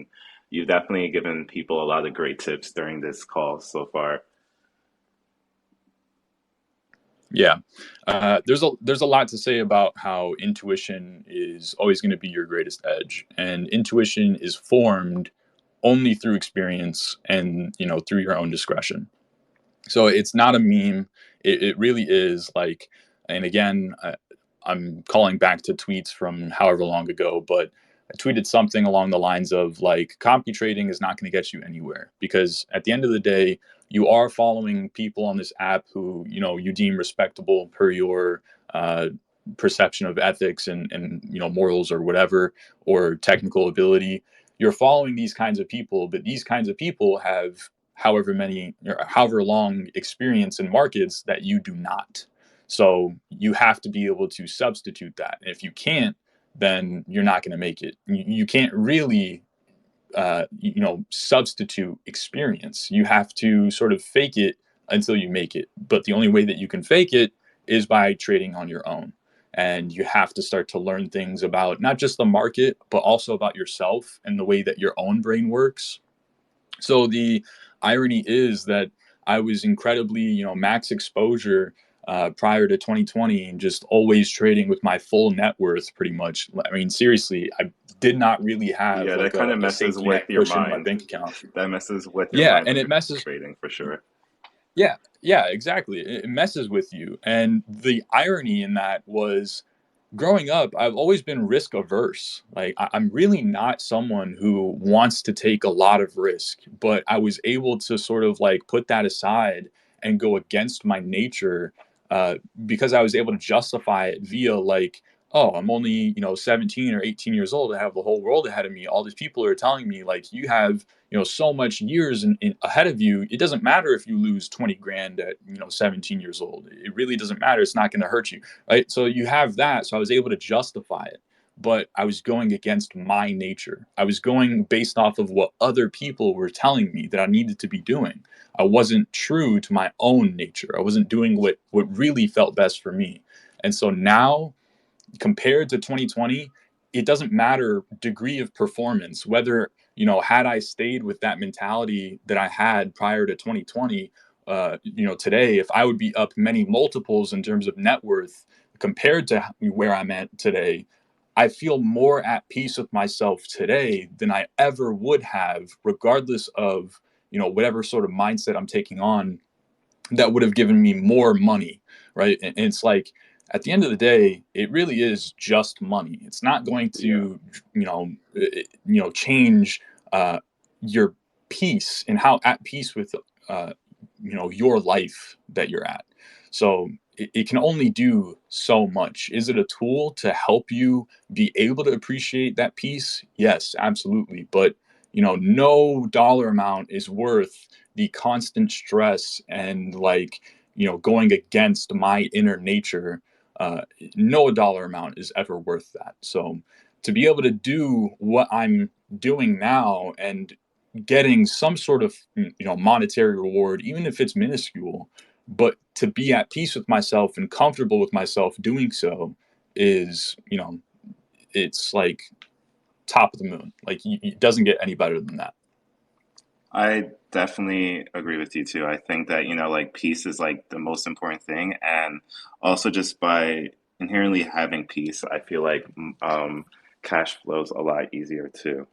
mean, you've definitely given people a lot of great tips during this call so far. Yeah, there's a lot to say about how intuition is always going to be your greatest edge, and intuition is formed only through experience and through your own discretion. So it's not a meme. It really is like, and again, I'm calling back to tweets from however long ago, but I tweeted something along the lines of like, copy trading is not going to get you anywhere because at the end of the day, you are following people on this app who you deem respectable per your uh, perception of ethics and morals or whatever, or technical ability. You're following these kinds of people, but these kinds of people have however many or however long experience in markets that you do not. So you have to be able to substitute that. And if you can't, then you're not going to make it. You can't really, substitute experience. You have to sort of fake it until you make it. But the only way that you can fake it is by trading on your own. And you have to start to learn things about not just the market, but also about yourself and the way that your own brain works. So the irony is that I was incredibly, max exposure prior to 2020 and just always trading with my full net worth pretty much. I mean, seriously, I did not really have Yeah, that like kind of a messes safety with net your cushion in my mind. bank account. That messes with your Yeah, mind and when it you're messes. trading for sure. Yeah, yeah, exactly. It messes with you. And the irony in that was growing up, I've always been risk averse. Like I'm really not someone who wants to take a lot of risk, but I was able to sort of like put that aside and go against my nature uh, because I was able to justify it via like, oh, I'm only 17 or 18 years old. I have the whole world ahead of me. All these people are telling me like you have so much years ahead of you. It doesn't matter if you lose 20 grand at 17 years old. It really doesn't matter. It's not going to hurt you, right? So you have that. So I was able to justify it, but I was going against my nature. I was going based off of what other people were telling me that I needed to be doing. I wasn't true to my own nature. I wasn't doing what really felt best for me. And so now, compared to 2020, it doesn't matter degree of performance, whether had I stayed with that mentality that I had prior to 2020, today, if I would be up many multiples in terms of net worth compared to where I'm at today, I feel more at peace with myself today than I ever would have, regardless of whatever sort of mindset I'm taking on that would have given me more money, right? And it's like at the end of the day, it really is just money. It's not going Yeah. to, change uh, your peace and how at peace with, uh, your life that you're at. So it can only do so much. Is it a tool to help you be able to appreciate that peace? Yes, absolutely. But no dollar amount is worth the constant stress and like going against my inner nature. uh, no dollar amount is ever worth that. So to be able to do what I'm doing now and getting some sort of monetary reward, even if it's minuscule, but to be at peace with myself and comfortable with myself doing so is it's like top of the moon. Like it doesn't get any better than that. I definitely agree with you too. I think that, like peace is like the most important thing. And also just by inherently having peace, I feel like cash flows a lot easier too.